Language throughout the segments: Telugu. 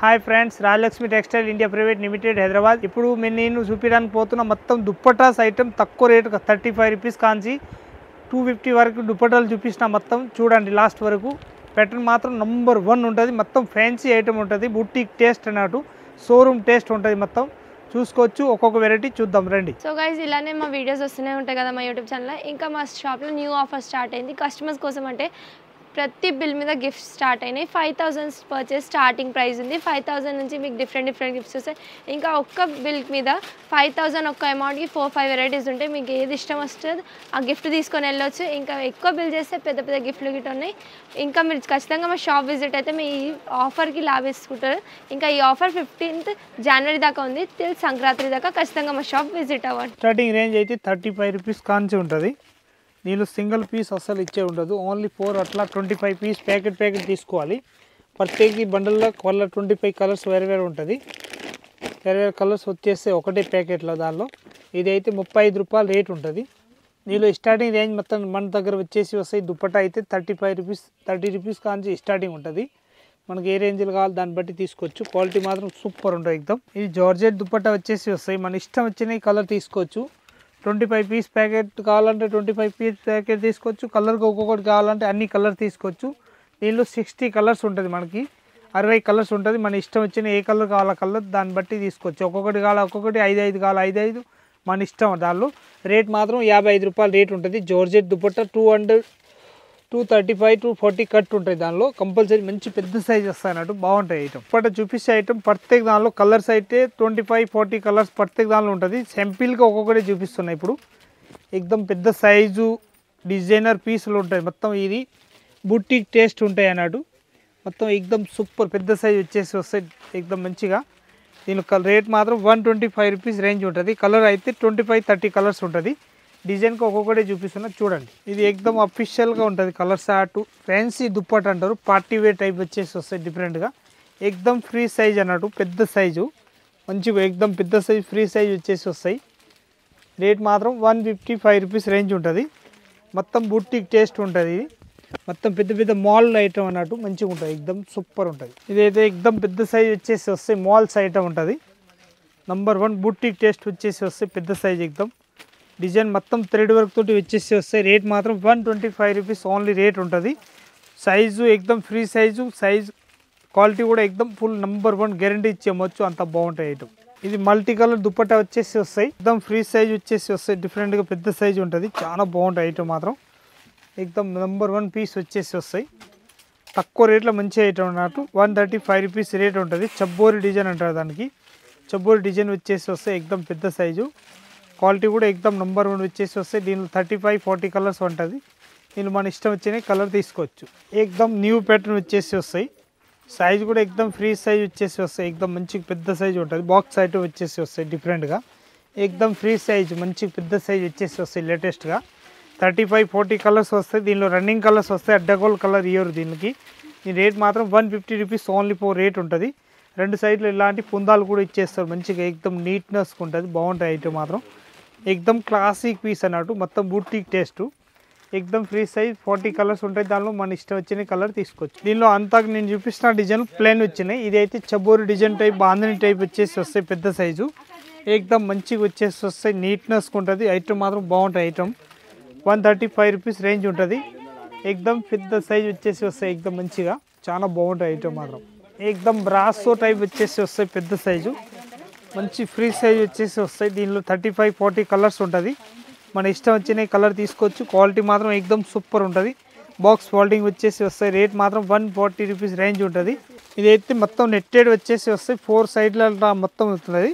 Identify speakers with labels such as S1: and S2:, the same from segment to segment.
S1: Hi friends, Rajalakshmi textile India private limited Hyderabad. ఇప్పుడు నేను చూపించడానికి పోతున్న మొత్తం దుప్పటాస్ ఐటమ్ తక్కువ రేటు 35 రూపీస్ కాంచి 250 వరకు దుప్పటాలు చూపించిన. మొత్తం చూడండి లాస్ట్ వరకు. ప్యాటర్న్ మాత్రం నంబర్ 1 ఉంటుంది. మొత్తం ఫ్యాన్సీ ఐటమ్ ఉంటుంది. బుటీక్ టేస్ట్ అన్నట్టు షోరూమ్ టేస్ట్ ఉంటుంది. మొత్తం చూసుకోవచ్చు. ఒక్కొక్క వెరైటీ చూద్దాం రండి.
S2: సో గైస్, ఇలానే మా వీడియోస్ వస్తూనే ఉంటాయి కదా మా యూట్యూబ్ ఛానల్లో. ఇంకా మా షాప్లో న్యూ ఆఫర్ స్టార్ట్ అయింది కస్టమర్స్ కోసం. అంటే ప్రతి బిల్ మీద గిఫ్ట్స్ స్టార్ట్ అయినాయి. 5000 పర్చేస్ స్టార్టింగ్ ప్రైస్ ఉంది. 5000 నుంచి మీకు డిఫరెంట్ గిఫ్ట్స్ వస్తాయి. ఇంకా ఒక్క బిల్ మీద 5000 ఒక్క అమౌంట్కి 4-5 వెరైటీస్ ఉంటాయి. మీకు ఏది ఇష్టం వస్తుంది ఆ గిఫ్ట్ తీసుకొని వెళ్ళొచ్చు. ఇంకా ఎక్కువ బిల్ చేస్తే పెద్ద పెద్ద గిఫ్ట్లు గిట్ ఉన్నాయి. ఇంకా మీరు ఖచ్చితంగా మా షాప్ విజిట్ అయితే మీ ఈ ఆఫర్కి లాభేసుకుంటారు. ఇంకా ఈ ఆఫర్ 15th జనవరి దాకా ఉంది. టిల్ సంక్రాంతి దాకా ఖచ్చితంగా మా షాప్ విజిట్ అవ్వండి.
S1: స్టార్టింగ్ రేంజ్ అయితే 35 రూపీస్ కాంచి ఉంటుంది. దీనిలో సింగిల్ పీస్ అసలు ఇచ్చే ఉండదు. ఓన్లీ 4 అట్లా 25 పీస్ ప్యాకెట్ తీసుకోవాలి. ప్రత్యేక బండల్లో కలర్ 25 కలర్స్ వేరే ఉంటుంది. వేరే కలర్స్ వచ్చేస్తే ఒకటే ప్యాకెట్లో. దానిలో ఇది అయితే 35 రూపాయలు రేట్ ఉంటుంది. దీనిలో స్టార్టింగ్ రేంజ్ మొత్తం మన దగ్గర వచ్చేసి వస్తాయి. దుప్పటా అయితే 35 రూపీస్ 30 రూపీస్ కాంచి స్టార్టింగ్ ఉంటుంది. మనకి ఏ రేంజ్లో కావాలి దాన్ని బట్టి తీసుకోవచ్చు. క్వాలిటీ మాత్రం సూపర్ ఉంటుంది ఎక్దమ్. ఇది జార్జెట్ దుప్పటా వచ్చేసి వస్తాయి. మన ఇష్టం వచ్చిన కలర్ తీసుకోవచ్చు. 25 పీస్ ప్యాకెట్ కావాలంటే 25 పీస్ ప్యాకెట్ తీసుకోవచ్చు. కలర్కి ఒక్కొక్కటి కావాలంటే అన్ని కలర్ తీసుకోవచ్చు. దీనిలో 60 కలర్స్ ఉంటుంది. మనకి 60 కలర్స్ ఉంటుంది. మన ఇష్టం వచ్చిన ఏ కలర్ కావాలా కలర్ దాన్ని బట్టి తీసుకోవచ్చు. ఒక్కొక్కటి కావాలి ఒక్కొక్కటి 5 కావాలి 5 మన ఇష్టం. దానిలో రేట్ మాత్రం 55 రూపాయలు రేట్ ఉంటుంది. జార్జెట్ దుపట్టా 235 to 40 కట్ ఉంటుంది. దానిలో కంపల్సరీ మంచి పెద్ద సైజ్ వస్తాయి అన్నట్టు. బాగుంటాయి ఐటమ్. దుపట్టా చూపిస్తే ఐటమ్ ప్రత్యేక దానిలో కలర్స్ అయితే 25-40 కలర్స్ ప్రత్యేక దానిలో ఉంటుంది. సింపుల్గా ఒక్కొక్కటి చూపిస్తున్నాయి. ఇప్పుడు ఎక్దమ్ పెద్ద సైజు డిజైనర్ పీసులు ఉంటాయి. మొత్తం ఇది బుటీక్ టేస్ట్ ఉంటాయి అన్నట్టు. మొత్తం ఎక్దమ్ సూపర్ పెద్ద సైజ్ వచ్చేసి వస్తాయి ఎక్దమ్ మంచిగా. దీని రేట్ మాత్రం 125 రూపీస్ రేంజ్ ఉంటుంది. కలర్ అయితే 25-30 కలర్స్ ఉంటుంది. డిజైన్కి ఒక్కొక్కటి చూపిస్తున్నా చూడండి. ఇది ఎక్దమ్ అఫీషియల్గా ఉంటుంది. కలర్స్ అటు ఫ్యాన్సీ దుప్పట్ అంటారు. పార్టీ వేర్ టైప్ వచ్చేసి వస్తాయి డిఫరెంట్గా. ఎక్దమ్ ఫ్రీ సైజ్ అన్నట్టు పెద్ద సైజు మంచిగా ఎక్దమ్ పెద్ద సైజ్ ఫ్రీ సైజ్ వచ్చేసి వస్తాయి. రేట్ మాత్రం 155 రూపీస్ రేంజ్ ఉంటుంది. మొత్తం బుటీక్ టేస్ట్ ఉంటుంది. ఇది మొత్తం పెద్ద పెద్ద మాల్ ఐటమ్ అన్నట్టు మంచిగా ఉంటుంది. ఎక్దమ్ సూపర్ ఉంటుంది. ఇదైతే ఎక్దమ్ పెద్ద సైజ్ వచ్చేసి వస్తాయి. మాల్స్ ఐటమ్ ఉంటుంది. నంబర్ 1 బుటీక్ టేస్ట్ వచ్చేసి వస్తాయి. పెద్ద సైజ్ ఎక్దమ్ డిజైన్ మొత్తం థ్రెడ్ వర్క్ తోటి వచ్చేసి వస్తాయి. రేట్ మాత్రం 125 రూపీస్ ఓన్లీ రేట్ ఉంటుంది. సైజు ఎక్దమ్ ఫ్రీ సైజు క్వాలిటీ కూడా ఎక్దమ్ ఫుల్ నంబర్ 1 గ్యారంటీ ఇచ్చేయచ్చు. అంత బాగుంటాయి ఐటమ్. ఇది మల్టీ కలర్ దుపట్టా వచ్చేసి వస్తాయి. ఎక్దమ్ ఫ్రీ సైజ్ వచ్చేసి వస్తాయి. డిఫరెంట్గా పెద్ద సైజు ఉంటుంది. చాలా బాగుంటాయి ఐటమ్ మాత్రం. ఎక్దమ్ నంబర్ 1 పీస్ వచ్చేసి వస్తాయి. తక్కువ రేట్లో మంచి ఐటమ్ అన్నట్టు. 135 రూపీస్ రేట్ ఉంటుంది. చబ్బోరి డిజైన్ అంటారు దానికి. చబ్బోరి డిజైన్ వచ్చేసి వస్తాయి. ఎక్దమ్ పెద్ద సైజు క్వాలిటీ కూడా ఎక్దమ్ నంబర్ 1 వచ్చేసి వస్తాయి. దీనిలో 35-40 కలర్స్ ఉంటుంది. దీనిలో మన ఇష్టం వచ్చిన కలర్ తీసుకోవచ్చు. ఎక్దమ్ న్యూ ప్యాటర్న్ వచ్చేసి వస్తాయి. సైజ్ కూడా ఎక్దమ్ ఫ్రీ సైజ్ వచ్చేసి వస్తాయి. ఎక్దమ్ మంచి పెద్ద సైజ్ ఉంటుంది. బాక్స్ ఐటమ్ వచ్చేసి వస్తాయి డిఫరెంట్గా. ఎక్దమ్ ఫ్రీ సైజ్ మంచి పెద్ద సైజ్ వచ్చేసి వస్తాయి. లేటెస్ట్గా 35-40 కలర్స్ వస్తాయి. దీనిలో రన్నింగ్ కలర్స్ వస్తాయి. అడ్డగోల్ కలర్ ఇయ్యరు దీనికి. ఈ రేట్ మాత్రం 150 రూపీస్ ఓన్లీ 4 రేట్ ఉంటుంది. 2 సైడ్లు ఇలాంటి పుందాలు కూడా ఇచ్చేస్తారు. మంచిగా ఎక్దమ్ నీట్నెస్ ఉంటుంది. బాగుంటాయి ఐటమ్ మాత్రం. ఎక్దమ్ క్లాసిక్ పీస్ అన్నట్టు. మొత్తం బూటీక్ టేస్ట్. ఎక్దమ్ ఫ్రీ సైజ్ 40 కలర్స్ ఉంటాయి. దానిలో మన ఇష్టం వచ్చిన కలర్ తీసుకోవచ్చు. దీనిలో అంతా నేను చూపిస్తున్న డిజైన్ ప్లేన్ వచ్చినాయి. ఇది అయితే చబోరి డిజైన్ టైప్ బాందని టైప్ వచ్చేసి వస్తాయి. పెద్ద సైజు ఎక్దమ్ మంచిగా వచ్చేసి వస్తాయి. నీట్నెస్ ఉంటుంది. ఐటమ్ మాత్రం బాగుంటాయి. ఐటమ్ 135 రూపీస్ రేంజ్ ఉంటుంది. ఎక్దమ్ పెద్ద సైజ్ వచ్చేసి వస్తాయి. ఎక్దమ్ మంచిగా చాలా బాగుంటాయి ఐటమ్ మాత్రం. ఎక్దమ్ బ్రాసో టైప్ వచ్చేసి వస్తాయి. పెద్ద సైజు మంచి ఫ్రీ సైజ్ వచ్చేసి వస్తాయి. దీనిలో 35-40 కలర్స్ ఉంటుంది. మన ఇష్టం వచ్చిన కలర్ తీసుకోవచ్చు. క్వాలిటీ మాత్రం ఎక్దమ్ సూపర్ ఉంటుంది. బాక్స్ ఫోల్డింగ్ వచ్చేసి వస్తాయి. రేట్ మాత్రం 140 రూపీస్ రేంజ్ ఉంటుంది. ఇదైతే మొత్తం నెట్టెడ్ వచ్చేసి వస్తాయి. 4 సైడ్ల మొత్తం వస్తుంది.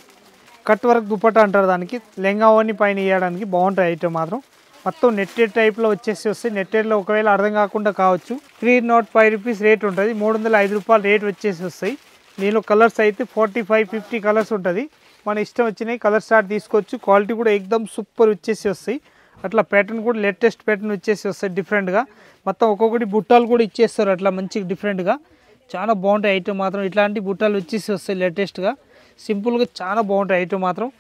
S1: కట్ వర్క్ దుపట్టా అంటారు దానికి. లెంగావన్నీ పైన వేయడానికి బాగుంటాయి ఐటమ్ మాత్రం. మొత్తం నెట్టెడ్ టైప్లో వచ్చేసి వస్తాయి. నెట్టెడ్లో ఒకవేళ అర్థం కాకుండా కావచ్చు. 305 రూపీస్ రేట్ ఉంటుంది. 305 రూపాయలు రేట్ వచ్చేసి వస్తాయి. దీనిలో కలర్స్ అయితే 45-50 కలర్స్ ఉంటుంది. మన ఇష్టం వచ్చినాయి కలర్ స్టార్ట్ తీసుకోవచ్చు. క్వాలిటీ కూడా ఎక్దమ్ సూపర్ వచ్చేసి వస్తాయి. అట్లా ప్యాటర్న్ కూడా లేటెస్ట్ ప్యాటర్న్ వచ్చేసి వస్తాయి డిఫరెంట్గా. మొత్తం ఒక్కొక్కటి బుట్టాలు కూడా ఇచ్చేస్తారు అట్లా మంచిగా డిఫరెంట్గా. చాలా బాగుంటాయి ఐటమ్ మాత్రం. ఇట్లాంటి బుట్టాలు వచ్చేసి వస్తాయి లేటెస్ట్గా. సింపుల్గా చాలా బాగుంటాయి ఐటమ్ మాత్రం.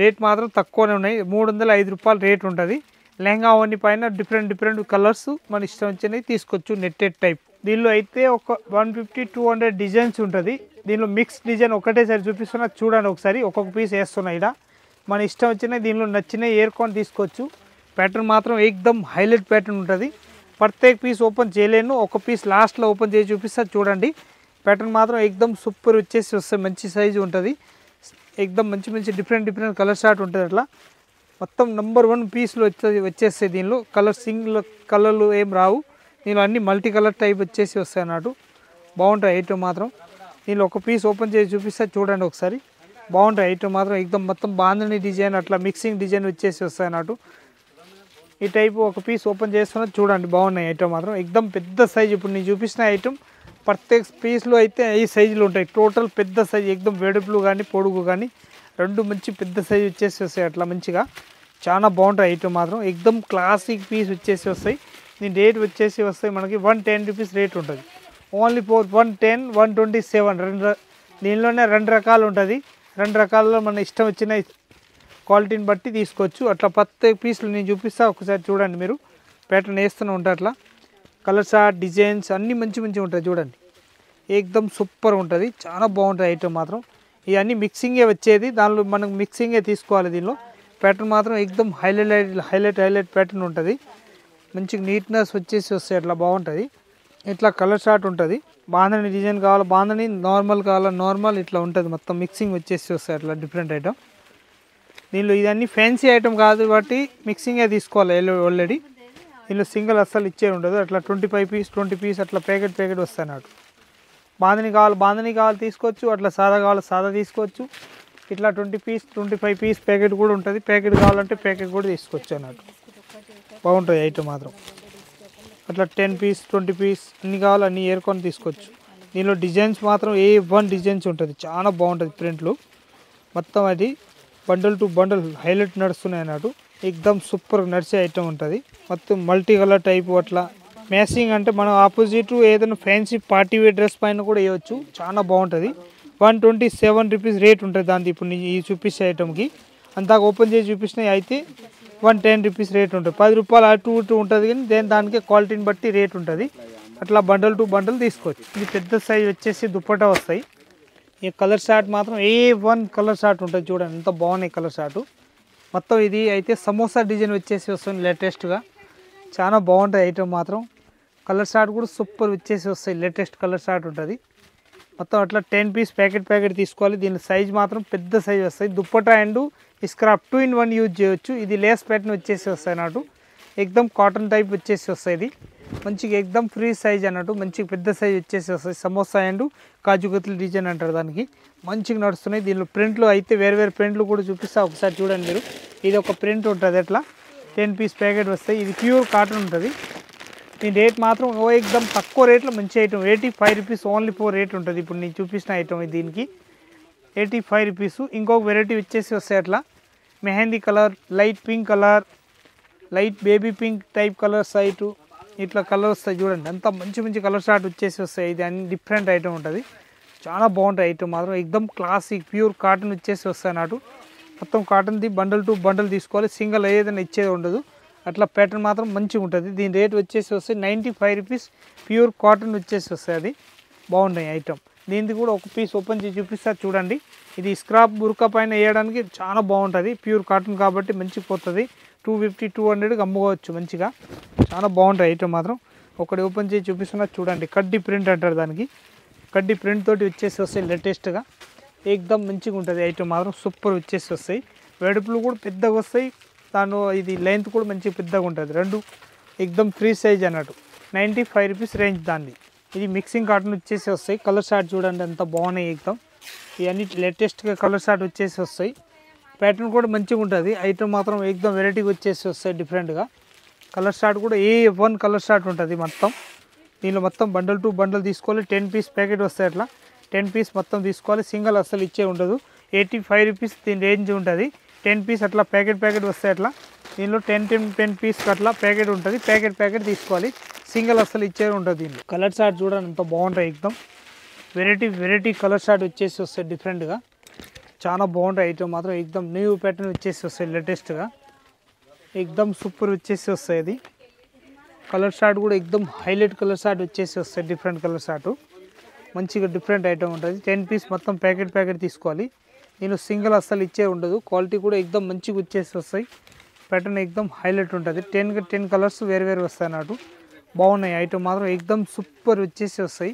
S1: రేట్ మాత్రం తక్కువనే ఉన్నాయి. 305 రూపాయలు రేట్ ఉంటుంది. లెహంగా అవన్నీ పైన డిఫరెంట్ కలర్స్ మన ఇష్టం వచ్చినవి తీసుకోవచ్చు. Netted type. దీనిలో అయితే ఒక 150-200 డిజైన్స్ ఉంటుంది. దీనిలో మిక్స్ డిజైన్ ఒకటేసారి చూపిస్తున్నా చూడండి ఒకసారి. ఒక్కొక్క పీస్ వేస్తున్నా ఇక్కడ మన ఇష్టం వచ్చిన దీనిలో నచ్చిన ఏర్కొని తీసుకోవచ్చు. ప్యాటర్న్ మాత్రం ఏకదమ్ హైలైట్ ప్యాటర్న్ ఉంటుంది. ప్రత్యేక పీస్ ఓపెన్ చేయలేను, ఒక పీస్ లాస్ట్లో ఓపెన్ చేసి చూపిస్తా చూడండి. ప్యాటర్న్ మాత్రం ఏకదమ్ సూపర్ వచ్చేసి వస్తుంది. మంచి సైజు ఉంటుంది, ఏకదమ్ మంచి మంచి డిఫరెంట్ కలర్ షార్ట్ ఉంటుంది. అట్లా మొత్తం నెంబర్ 1 పీస్లో వచ్చేస్తాయి. దీనిలో కలర్ సింగిల్ కలర్లు ఏం రావు, దీనిలో అన్ని మల్టీ కలర్ టైప్ వచ్చేసి వస్తాయి అన్నట్టు. బాగుంటాయి ఐటమ్ మాత్రం. దీనిలో ఒక పీస్ ఓపెన్ చేసి చూపిస్తా చూడండి ఒకసారి. బాగుంటాయి ఐటమ్ మాత్రం ఏకదమ్ మొత్తం బాంధని డిజైన్ అట్లా మిక్సింగ్ డిజైన్ వచ్చేసి వస్తాయి అన్నట్టు. ఈ టైపు ఒక పీస్ ఓపెన్ చేస్తున్నా చూడండి. బాగున్నాయి ఐటమ్ మాత్రం ఏకదమ్ పెద్ద సైజు. ఇప్పుడు నేను చూపించిన ఐటమ్ ప్రత్యేక పీస్లో అయితే ఈ సైజులు ఉంటాయి. టోటల్ పెద్ద సైజు ఏకదమ్ వెడుపులు కానీ పొడుగు కానీ రెండు మంచి పెద్ద సైజు వచ్చేసి వస్తాయి. అట్లా మంచిగా చాలా బాగుంటాయి ఐటమ్ మాత్రం. ఏకదమ్ క్లాసిక్ పీస్ వచ్చేసి వస్తాయి. దీని రేట్ వచ్చేసి వస్తాయి మనకి 110 రూపీస్ రేట్ ఉంటుంది. ఓన్లీ ఫర్ 110, 127 దీనిలోనే 2 రకాలు ఉంటుంది. 2 రకాలలో మన ఇష్టం వచ్చిన క్వాలిటీని బట్టి తీసుకోవచ్చు. అట్లా ప్రత్యేక పీసులు నేను చూపిస్తా ఒకసారి చూడండి. మీరు ప్యాటర్న్ వేస్తూనే ఉంటాయి. అట్లా కలర్స్ డిజైన్స్ అన్నీ మంచి ఉంటాయి చూడండి. ఏకదమ్ సూపర్ ఉంటుంది, చాలా బాగుంటుంది ఐటమ్ మాత్రం. ఇవన్నీ మిక్సింగే వచ్చేది, దానిలో మనం మిక్సింగే తీసుకోవాలి. దీనిలో ప్యాటర్న్ మాత్రం ఏకదమ్ హైలైట్ ప్యాటర్న్ ఉంటుంది. మంచి నీట్నెస్ వచ్చేసి వస్తాయి. అట్లా బాగుంటుంది. ఇట్లా కలర్ షార్ట్ ఉంటుంది. బాంధని డిజైన్ కావాలి, బాంధని నార్మల్ కావాలా నార్మల్, ఇట్లా ఉంటుంది. మొత్తం మిక్సింగ్ వచ్చేసి వస్తాయి. అట్లా డిఫరెంట్ ఐటమ్. దీనిలో ఇదన్నీ ఫ్యాన్సీ ఐటమ్ కాదు కాబట్టి మిక్సింగే తీసుకోవాలి ఆల్రెడీ. దీనిలో సింగిల్ అస్సలు ఇచ్చే ఉండదు. అట్లా 25 పీస్ 20 పీస్ అట్లా ప్యాకెట్ వస్తాయి అన్నట్టు. బాంధని కావాలి తీసుకోవచ్చు, అట్లా సాదా కావాలి సాదా తీసుకోవచ్చు. ఇట్లా 20 పీస్ 25 పీస్ ప్యాకెట్ కూడా ఉంటుంది. ప్యాకెట్ కావాలంటే ప్యాకెట్ కూడా తీసుకోవచ్చు అన్నట్టు. బాగుంటుంది ఐటమ్ మాత్రం. అట్లా 10 పీస్ 20 పీస్ అన్ని కావాలి అన్ని ఏర్కొని తీసుకోవచ్చు. దీనిలో డిజైన్స్ మాత్రం A1 డిజైన్స్ ఉంటుంది, చాలా బాగుంటుంది ప్రింట్లు మొత్తం. అది బండల్ టు బండల్ హైలైట్ నడుస్తున్నాయి అన్నట్టు. ఏకదమ్ సూపర్ నడిచే ఐటమ్ ఉంటుంది. మొత్తం మల్టీ కలర్ టైపు అట్లా మ్యాచింగ్ అంటే మనం ఆపోజిట్ ఏదైనా ఫ్యాన్సీ పార్టీ వేర్ డ్రెస్ పైన కూడా వేయవచ్చు, చాలా బాగుంటుంది. 127 రూపీస్ రేట్ ఉంటుంది దానికి. ఇప్పుడు నేను ఈ చూపించే ఐటమ్కి అంతా ఓపెన్ చేసి చూపించినవి అయితే 110 రూపీస్ రేట్ ఉంటుంది. 10 రూపాయలు అటు ఇటు ఉంటుంది, కానీ దానికి క్వాలిటీని బట్టి రేట్ ఉంటుంది. అట్లా బండల్ టు బండల్ తీసుకోవచ్చు. ఇది పెద్ద సైజ్ వచ్చేసి దుప్పటా వస్తాయి. ఈ కలర్ షార్ట్ మాత్రం A1 కలర్ షార్ట్ ఉంటుంది చూడండి, ఎంత బాగున్నాయి కలర్ షార్ట్ మొత్తం. ఇది అయితే సమోసా డిజైన్ వచ్చేసి వస్తుంది లేటెస్ట్గా, చాలా బాగుంటుంది ఐటమ్ మాత్రం. కలర్ షార్ట్ కూడా సూపర్ వచ్చేసి వస్తాయి, లేటెస్ట్ కలర్ షార్ట్ ఉంటుంది మొత్తం. అట్లా 10 పీస్ ప్యాకెట్ తీసుకోవాలి. దీని సైజ్ మాత్రం పెద్ద సైజ్ వస్తాయి. Dupatta and scrap 2 in 1 use చేయొచ్చు. ఇది లేస్ ప్యాటర్న్ వచ్చేసి వస్తాయి అన్నట్టు. ఏకదమ్ కాటన్ టైప్ వచ్చేసి వస్తాయి. ఇది మంచిగా ఏకదమ్ ఫ్రీ సైజ్ అన్నట్టు, మంచిగా పెద్ద సైజ్ వచ్చేసి వస్తాయి. Samosa and kaju katli design అంటారు దానికి, మంచిగా నడుస్తున్నాయి. దీనిలో ప్రింట్లు అయితే వేరే ప్రింట్లు కూడా చూపిస్తా ఒకసారి చూడండి మీరు. ఇది ఒక ప్రింట్ ఉంటుంది, అట్లా 10 పీస్ ప్యాకెట్ వస్తాయి. ఇది ప్యూర్ కాటన్ ఉంటుంది. దీని రేట్ మాత్రం ఏకదమ్ తక్కువ రేట్లో మంచి ఐటమ్. 85 రూపీస్ ఓన్లీ 4 రేట్ ఉంటుంది. ఇప్పుడు నేను చూపించిన ఐటమ్ దీనికి 85 రూపీస్. ఇంకొక వెరైటీ వచ్చేసి వస్తాయి అట్లా mehndi colour, light pink colour, light baby pink type colour సైటు, ఇట్లా కలర్ వస్తాయి చూడండి. అంతా మంచి కలర్ షార్ట్ వచ్చేసి వస్తాయి. ఇది అన్ని డిఫరెంట్ ఐటమ్ ఉంటుంది, చాలా బాగుంటుంది ఐటమ్ మాత్రం. ఏకదమ్ క్లాసిక్ ప్యూర్ కాటన్ వచ్చేసి వస్తాయి అన్నట్టు. మొత్తం కాటన్ది బండల్ టు బండల్ తీసుకోవాలి, సింగిల్ ఏదైనా ఇచ్చేది ఉండదు. అట్లా ప్యాటర్న్ మాత్రం మంచిగా ఉంటుంది. దీని రేట్ వచ్చేసి వస్తాయి 95 రూపీస్. ప్యూర్ కాటన్ వచ్చేసి వస్తాయి. అది బాగుంటాయి ఐటమ్. దీనికి కూడా ఒక పీస్ ఓపెన్ చేసి చూపిస్తా చూడండి. ఇది స్క్రాప్ బుర్కా పైన వేయడానికి చాలా బాగుంటుంది. ప్యూర్ కాటన్ కాబట్టి మంచిగా పోతుంది. 250 200కి అమ్ముకోవచ్చు మంచిగా, చాలా బాగుంటుంది ఐటమ్ మాత్రం. ఒకటి ఓపెన్ చేసి చూపిస్తున్నా చూడండి. కడ్డీ ప్రింట్ అంటారు దానికి. కడ్డీ ప్రింట్ తోటి వచ్చేసి వస్తాయి లేటెస్ట్గా. ఏకదమ్ మంచిగా ఉంటుంది ఐటమ్ మాత్రం, సూపర్ వచ్చేసి వస్తాయి. వెడుపులు కూడా పెద్దగా వస్తాయి. దాని ఇది లెంత్ కూడా మంచిగా పెద్దగా ఉంటుంది. రెండు ఏకదమ్ ఫ్రీ సైజ్ అన్నట్టు. 95 రూపీస్ రేంజ్ దాన్ని. ఇది మిక్సింగ్ కాటన్ వచ్చేసి వస్తాయి. కలర్ షార్ట్ చూడండి ఎంత బాగున్నాయి ఏకదమ్. ఇవన్నీ లేటెస్ట్గా కలర్ షార్ట్ వచ్చేసి వస్తాయి. ప్యాటర్న్ కూడా మంచిగా ఉంటుంది. ఐటమ్ మాత్రం ఏకదమ్ వెరైటీగా వచ్చేసి వస్తాయి డిఫరెంట్గా. కలర్ షార్ట్ కూడా A1 కలర్ షార్ట్ ఉంటుంది మొత్తం. దీనిలో మొత్తం బండల్ టు బండల్ తీసుకోవాలి. 10 పీస్ ప్యాకెట్ వస్తాయి అట్లా. 10 పీస్ మొత్తం తీసుకోవాలి, సింగిల్ అస్సలు ఇచ్చే ఉండదు. 85 రూపీస్ దీని రేంజ్ ఉంటుంది. 10 పీస్ అట్లా ప్యాకెట్ వస్తాయి అట్లా. దీనిలో 10 పీస్ అట్లా ప్యాకెట్ ఉంటుంది. ప్యాకెట్ తీసుకోవాలి, సింగిల్ అస్సలు ఇచ్చేది ఉంటుంది. దీనిలో కలర్ షార్ట్ చూడండి ఎంత బాగుంటాయి. ఏకదమ్ వెరైటీ కలర్ షార్ట్ వచ్చేసి వస్తాయి డిఫరెంట్గా, చాలా బాగుంటాయి ఐటమ్ మాత్రం. ఏకదమ్ న్యూ ప్యాటర్న్ వచ్చేసి వస్తాయి లేటెస్ట్గా. ఏకదమ్ సూపర్ వచ్చేసి వస్తాయి. ఇది కలర్ షార్ట్ కూడా ఏకదమ్ హైలైట్ కలర్ షార్ట్ వచ్చేసి వస్తాయి, డిఫరెంట్ కలర్ షార్ట్. మంచిగా డిఫరెంట్ ఐటమ్ ఉంటుంది. 10 పీస్ మొత్తం ప్యాకెట్ తీసుకోవాలి. దీనిలో సింగిల్ అస్సలు ఇచ్చే ఉండదు. క్వాలిటీ కూడా ఎక్దమ్ మంచిగా వచ్చేసి వస్తాయి. ప్యాటర్న్ ఎక్దమ్ హైలైట్ ఉంటుంది. 10 కలర్స్ వేరు వస్తాయి అన్నట్టు. బాగున్నాయి ఐటమ్ మాత్రం ఎక్దమ్ సూపర్ వచ్చేసి వస్తాయి.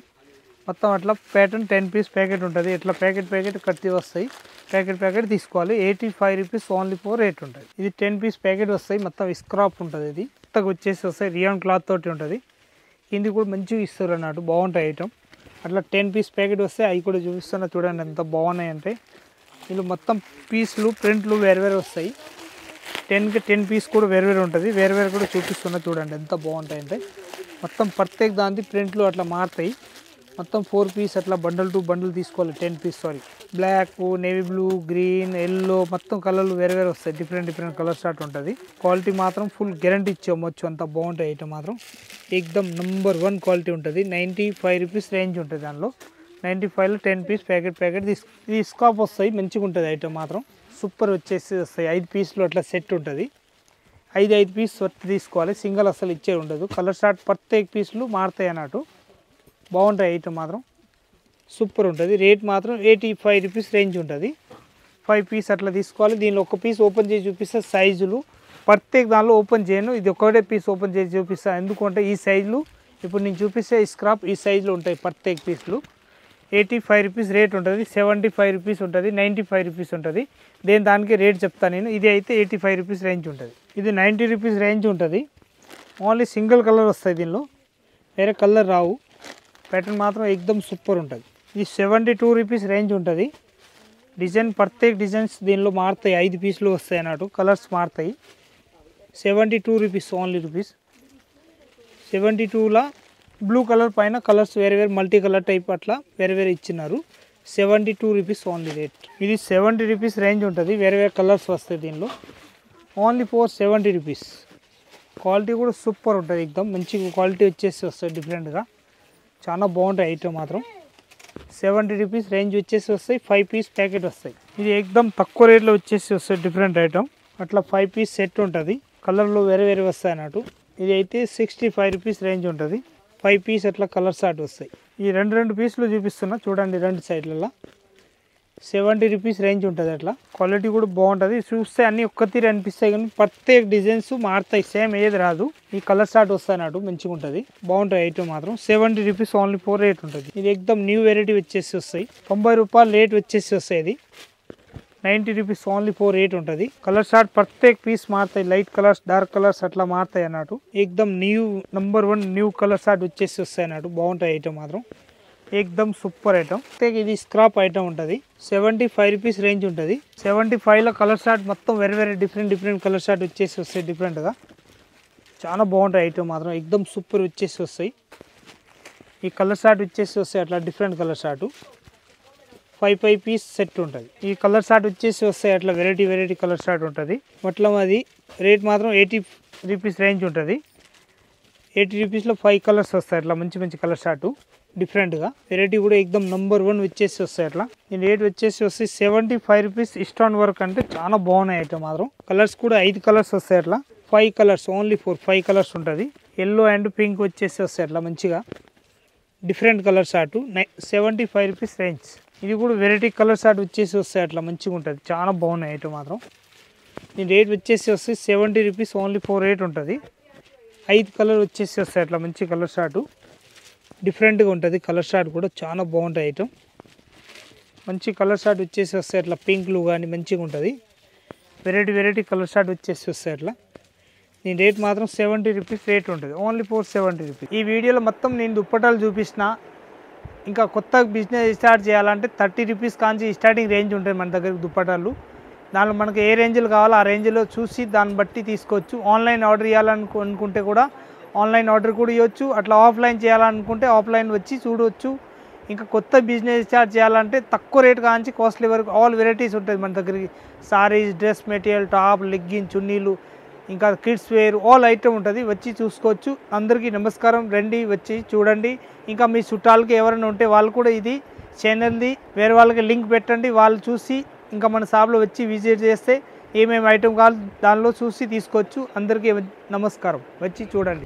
S1: మొత్తం అట్లా ప్యాటర్న్ 10 పీస్ ప్యాకెట్ ఉంటుంది. ఇట్లా ప్యాకెట్ కట్టి వస్తాయి. ప్యాకెట్ తీసుకోవాలి. 85 రూపీస్ ఓన్లీ ఫర్ రేట్ ఉంటుంది. ఇది 10 పీస్ ప్యాకెట్ వస్తాయి. మొత్తం స్క్రాప్ ఉంటుంది. ఇది కొత్తగా వచ్చేసి వస్తాయి. రియాన్ క్లాత్ తోటి ఉంటుంది. కింది కూడా మంచిగా ఇస్తారు అన్నట్టు. బాగుంటాయి ఐటమ్. అట్లా 10 పీస్ ప్యాకెట్ వస్తాయి. అవి కూడా చూపిస్తున్నా చూడండి ఎంత బాగున్నాయి అంటే. వీళ్ళు మొత్తం పీస్లు ప్రింట్లు వేరు వస్తాయి. 10 పీస్ కూడా వేరు ఉంటుంది. వేరు కూడా చూపిస్తున్నా చూడండి ఎంత బాగుంటాయి అంటే. మొత్తం ప్రత్యేక దాని ప్రింట్లు అట్లా మారుతాయి. మొత్తం 4 పీస్ అట్లా బండల్ టు బండల్ తీసుకోవాలి. 10 piece black, navy blue, green, yellow మొత్తం కలర్లు వేరు వస్తాయి. డిఫరెంట్ కలర్ షార్ట్ ఉంటుంది. క్వాలిటీ మాత్రం ఫుల్ గ్యారంటీ ఇచ్చేయచ్చు. అంత బాగుంటాయి ఐటమ్ మాత్రం. ఎక్దమ్ నంబర్ 1 క్వాలిటీ ఉంటుంది. 95 రూపీస్ రేంజ్ ఉంటుంది. దానిలో 95లో 10 పీస్ ప్యాకెట్ ఇది స్కాప్ వస్తాయి. మంచిగా ఉంటుంది ఐటమ్ మాత్రం. సూపర్ వచ్చేసి వస్తాయి. 5 పీస్లు అట్లా సెట్ ఉంటుంది. 5 పీస్ తీసుకోవాలి. సింగిల్ అసలు ఇచ్చే ఉండదు. కలర్ షార్ట్ ప్రత్యేక పీసులు మారుతాయి అన్నట్టు. బాగుంటాయి ఐటమ్ మాత్రం. సూపర్ ఉంటుంది. రేట్ మాత్రం 85 రూపీస్ రేంజ్ ఉంటుంది. 5 పీస్ అట్లా తీసుకోవాలి. దీనిలో ఒక పీస్ ఓపెన్ చేసి చూపిస్తే సైజులు ప్రత్యేక దానిలో ఓపెన్ చేయను. ఇది ఒకటే పీస్ ఓపెన్ చేసి చూపిస్తాను. ఎందుకంటే ఈ సైజులు ఇప్పుడు నేను చూపిస్తే ఈ స్క్రాప్ ఈ సైజులో ఉంటాయి. ప్రత్యేక పీసులు 85 రూపీస్ రేట్ ఉంటుంది. 75 రూపీస్ ఉంటుంది. 95 రూపీస్ ఉంటుంది. దానికి రేట్ చెప్తాను నేను. ఇది అయితే 85 రూపీస్ రేంజ్ ఉంటుంది. ఇది 90 రూపీస్ రేంజ్ ఉంటుంది. ఓన్లీ సింగిల్ కలర్ వస్తాయి. దీనిలో వేరే కలర్ రావు. ప్యాటర్న్ మాత్రం ఎక్దమ్ సూపర్ ఉంటుంది. ఇది 72 రూపీస్ రేంజ్ ఉంటుంది. డిజైన్ ప్రత్యేక డిజైన్స్ దీనిలో మారుతాయి. 5 పీసులు వస్తాయి అన్నట్టు. కలర్స్ మారుతాయి. 72 రూపీస్ ఓన్లీ రూపీస్. 72లా బ్లూ కలర్ పైన కలర్స్ వేరే మల్టీ కలర్ టైప్ అట్లా వేరే ఇచ్చినారు. 72 రూపీస్ ఓన్లీ రేట్. ఇది 70 రూపీస్ రేంజ్ ఉంటుంది. వేరే కలర్స్ వస్తాయి దీనిలో. Only for 70 rupees. క్వాలిటీ కూడా సూపర్ ఉంటుంది. ఎక్దమ్ మంచిగా క్వాలిటీ వచ్చేసి వస్తాయి. డిఫరెంట్గా చాలా బాగుంటాయి ఐటమ్ మాత్రం. 70 రూపీస్ రేంజ్ వచ్చేసి వస్తాయి. 5 పీస్ ప్యాకెట్ వస్తాయి. ఇది ఎక్దమ్ తక్కువ రేట్లో వచ్చేసి వస్తాయి. డిఫరెంట్ ఐటమ్ అట్లా 5 పీస్ సెట్ ఉంటుంది. కలర్లో వేరే వస్తాయి అన్నట్టు. ఇది అయితే 65 రూపీస్ రేంజ్ ఉంటుంది. 5 పీస్ అట్లా కలర్ షార్ట్ వస్తాయి. ఈ రెండు పీసులు చూపిస్తున్నా చూడండి. 2 సైడ్లలో 70 రూపీస్ రేంజ్ ఉంటుంది. అట్లా క్వాలిటీ కూడా బాగుంటుంది. చూస్తే అన్నీ ఒక్క తీరు అనిపిస్తాయి కానీ ప్రత్యేక డిజైన్స్ మారుతాయి. సేమ్ ఏది రాదు. ఈ కలర్ షార్ట్ వస్తాయి అన్నట్టు. మంచిగా ఉంటుంది. బాగుంటాయి ఐటమ్ మాత్రం. 70 రూపీస్ ఓన్లీ 4 రేట్ ఉంటుంది. ఇది ఎక్దమ్ న్యూ వెరైటీ వచ్చేసి వస్తాయి. 90 రూపాయలు రేట్ వచ్చేసి వస్తాయి. ఇది 90 రూపీస్ ఓన్లీ 4 రేట్ ఉంటుంది. కలర్ షార్ట్ ప్రత్యేక పీస్ మారుతాయి. లైట్ కలర్స్, డార్క్ కలర్స్ అట్లా మారుతాయి అన్నట్టు. ఎక్దమ్ నంబర్ 1 న్యూ కలర్ షార్ట్ వచ్చేసి వస్తాయి అన్నట్టు. బాగుంటాయి ఐటమ్ మాత్రం. ఎక్దమ్ సూపర్ ఐటమ్. ఇది స్క్రాప్ ఐటమ్ ఉంటుంది. 75 రూపీస్ రేంజ్ ఉంటుంది. 75లో కలర్ షార్ట్ మొత్తం వేరే డిఫరెంట్ కలర్ షార్ట్ వచ్చేసి వస్తాయి. డిఫరెంట్గా చాలా బాగుంటాయి ఐటమ్ మాత్రం. ఎక్దమ్ సూపర్ వచ్చేసి వస్తాయి. ఈ కలర్ షార్ట్ వచ్చేసి వస్తాయి అట్లా different colour short. 5 piece set ఉంటుంది. ఈ కలర్ షార్ట్ వచ్చేసి వస్తాయి అట్లా వెరైటీ కలర్ షార్ట్ ఉంటుంది. మొత్తం అది రేట్ మాత్రం 80 రూపీస్ రేంజ్ ఉంటుంది. 80 రూపీస్లో 5 కలర్స్ వస్తాయి. అట్లా మంచి కలర్ షార్ట్ డిఫరెంట్గా వెరైటీ కూడా ఎక్దమ్ నంబర్ 1 వచ్చేసి వస్తాయి. అట్లా దీని రేట్ వచ్చేసి వస్తాయి 75 రూపీస్. ఇస్టాన్ వర్క్ అంటే చాలా బాగున్నాయి ఐటమ్ మాత్రం. కలర్స్ కూడా 5 కలర్స్ వస్తాయి. అట్లా 5 కలర్స్ ఓన్లీ 5 కలర్స్ ఉంటుంది. ఎల్లో అండ్ పింక్ వచ్చేసి వస్తాయి. అట్లా మంచిగా different colour short 75 rupees range. ఇది కూడా వెరైటీ కలర్ షార్ట్ వచ్చేసి వస్తాయి. అట్లా మంచిగా ఉంటుంది. చాలా బాగున్నాయి ఐటమ్ మాత్రం. దీని రేట్ వచ్చేసి వస్తాయి 70 రూపీస్ ఓన్లీ 4 రేట్ ఉంటుంది. 5 కలర్ వచ్చేసి వస్తాయి. అట్లా మంచి కలర్ షార్ట్ డిఫరెంట్గా ఉంటుంది. కలర్ షార్ట్ కూడా చాలా బాగుంటాయి ఐటమ్. మంచి కలర్ షార్ట్ వచ్చేసి వస్తాయి. అట్లా పింక్లు కానీ మంచిగా ఉంటుంది. వెరైటీ కలర్ షార్ట్ వచ్చేసి వస్తాయి. అట్లా దీని రేట్ మాత్రం 70 రూపీస్ రేట్ ఉంటుంది. Only for 70 rupees. ఈ వీడియోలో మొత్తం నేను దుప్పటాలు చూపించిన. ఇంకా కొత్త బిజినెస్ స్టార్ట్ చేయాలంటే 30 రూపీస్ కాంచి స్టార్టింగ్ రేంజ్ ఉంటుంది మన దగ్గర దుప్పటాలు. దానిలో మనకు ఏ రేంజ్లో కావాలో ఆ రేంజ్లో చూసి దాన్ని బట్టి తీసుకోవచ్చు. ఆన్లైన్ ఆర్డర్ చేయాలనుకుంటే కూడా ఆన్లైన్ ఆర్డర్ కూడా ఇవ్వచ్చు. అట్లా ఆఫ్లైన్ చేయాలనుకుంటే ఆఫ్లైన్ వచ్చి చూడవచ్చు. ఇంకా కొత్త బిజినెస్ స్టార్ట్ చేయాలంటే తక్కువ రేట్ కాంచి కాస్ట్లీ వరకు ఆల్ వెరైటీస్ ఉంటుంది మన దగ్గరికి. Saris, dress material, top, legging, చున్నీలు, ఇంకా కిడ్స్ వేర్ ఆల్ ఐటమ్ ఉంటుంది. వచ్చి చూసుకోవచ్చు. అందరికీ నమస్కారం. రండి, వచ్చి చూడండి. ఇంకా మీ చుట్టాలకి ఎవరైనా ఉంటే వాళ్ళు కూడా ఇది ఛానల్ది వేరే వాళ్ళకి లింక్ పెట్టండి. వాళ్ళు చూసి ఇంకా మన షాప్లో వచ్చి విజిట్ చేస్తే ఏమేమి ఐటమ్ కావాలి దానిలో చూసి తీసుకోవచ్చు. అందరికీ నమస్కారం. వచ్చి చూడండి.